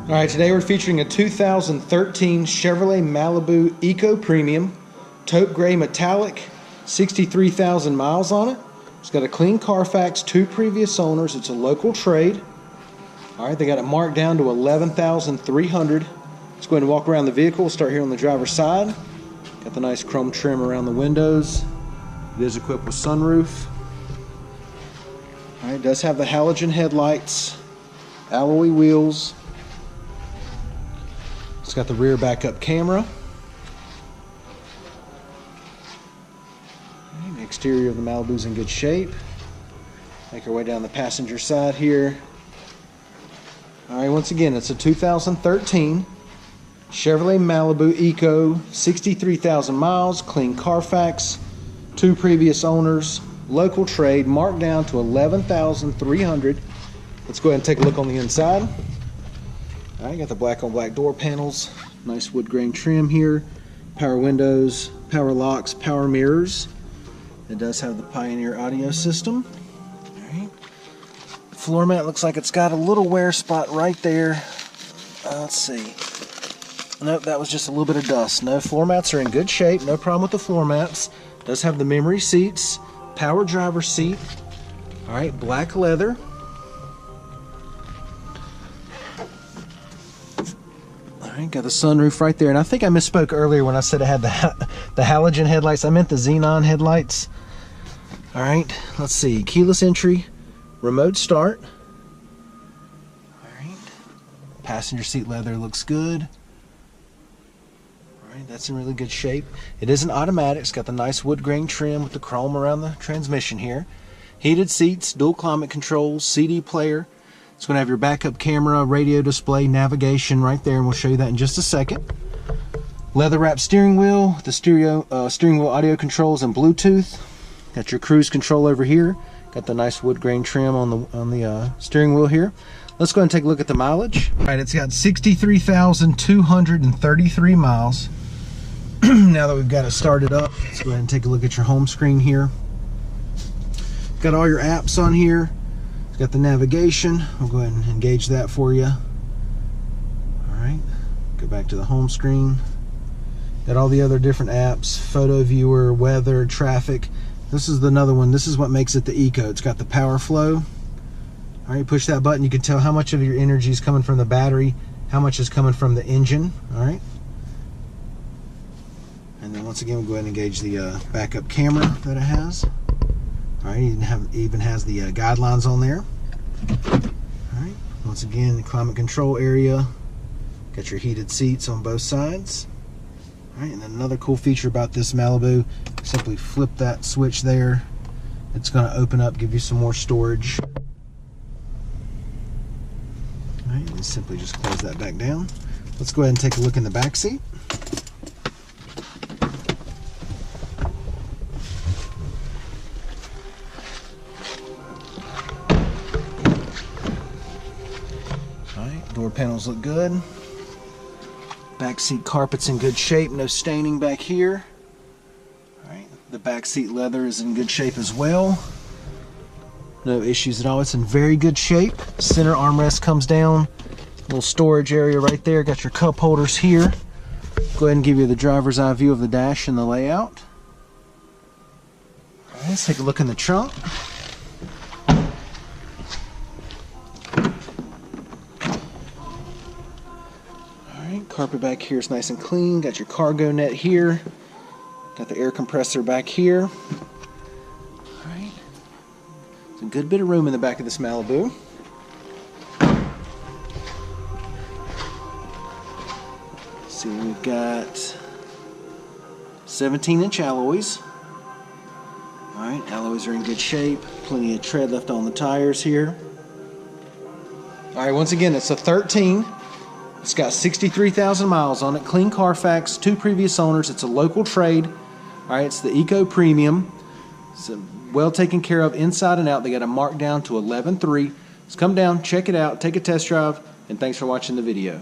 Alright, today we're featuring a 2013 Chevrolet Malibu Eco Premium, Taupe Gray Metallic, 63,000 miles on it. It's got a clean Carfax, 2 previous owners. It's a local trade. Alright, they got it marked down to $11,300. Let's go ahead and walk around the vehicle. We'll start here on the driver's side. Got the nice chrome trim around the windows. It is equipped with sunroof. Alright, it does have the halogen headlights, alloy wheels. It's got the rear backup camera. The exterior of the Malibu's in good shape. Make our way down the passenger side here. Alright, once again, it's a 2013 Chevrolet Malibu Eco, 63,000 miles, clean Carfax, 2 previous owners, local trade, marked down to $11,300. Let's go ahead and take a look on the inside. Alright, got the black on black door panels, nice wood grain trim here, power windows, power locks, power mirrors. It does have the Pioneer audio system. Alright. Floor mat looks like it's got a little wear spot right there. Let's see. Nope, that was just a little bit of dust. No, floor mats are in good shape, no problem with the floor mats. Does have the memory seats, power driver's seat. Alright, black leather. Alright, got the sunroof right there, and I think I misspoke earlier when I said it had the halogen headlights. I meant the xenon headlights. Alright, let's see. Keyless entry, remote start. Alright, passenger seat leather looks good. Alright, that's in really good shape. It is an automatic. It's got the nice wood grain trim with the chrome around the transmission here. Heated seats, dual climate controls, CD player. It's going to have your backup camera, radio display, navigation right there, and we'll show you that in just a second. Leather wrapped steering wheel, the steering wheel audio controls and Bluetooth. Got your cruise control over here. Got the nice wood grain trim on the steering wheel here. Let's go ahead and take a look at the mileage. All right, it's got 63,233 miles. Now that we've got it started up, let's go ahead and take a look at your home screen here. Got all your apps on here. It's got the navigation. I'll go ahead and engage that for you. Alright, go back to the home screen. Got all the other different apps, photo viewer, weather, traffic. This is another one. This is what makes it the Eco. It's got the power flow. Alright, push that button. You can tell how much of your energy is coming from the battery, how much is coming from the engine. Alright. And then once again, we'll go ahead and engage the backup camera that it has. Alright, it even has the guidelines on there. Alright, once again, the climate control area. Got your heated seats on both sides. Alright, and then another cool feature about this Malibu, simply flip that switch there. It's going to open up, give you some more storage. Alright, and simply just close that back down. Let's go ahead and take a look in the back seat. Door panels look good. Back seat carpet's in good shape, no staining back here. Alright, the back seat leather is in good shape as well. No issues at all, it's in very good shape. Center armrest comes down. Little storage area right there. Got your cup holders here. Go ahead and give you the driver's eye view of the dash and the layout. Alright, let's take a look in the trunk. Carpet back here is nice and clean. Got your cargo net here. Got the air compressor back here. Alright. There's a good bit of room in the back of this Malibu. Let's see, we've got 17-inch alloys. Alright, alloys are in good shape. Plenty of tread left on the tires here. Alright, once again, it's a 13. It's got 63,000 miles on it, clean Carfax, 2 previous owners. It's a local trade. All right, it's the Eco Premium. It's well taken care of inside and out. They got it marked down to 11.3. Let's come down, check it out, take a test drive, and thanks for watching the video.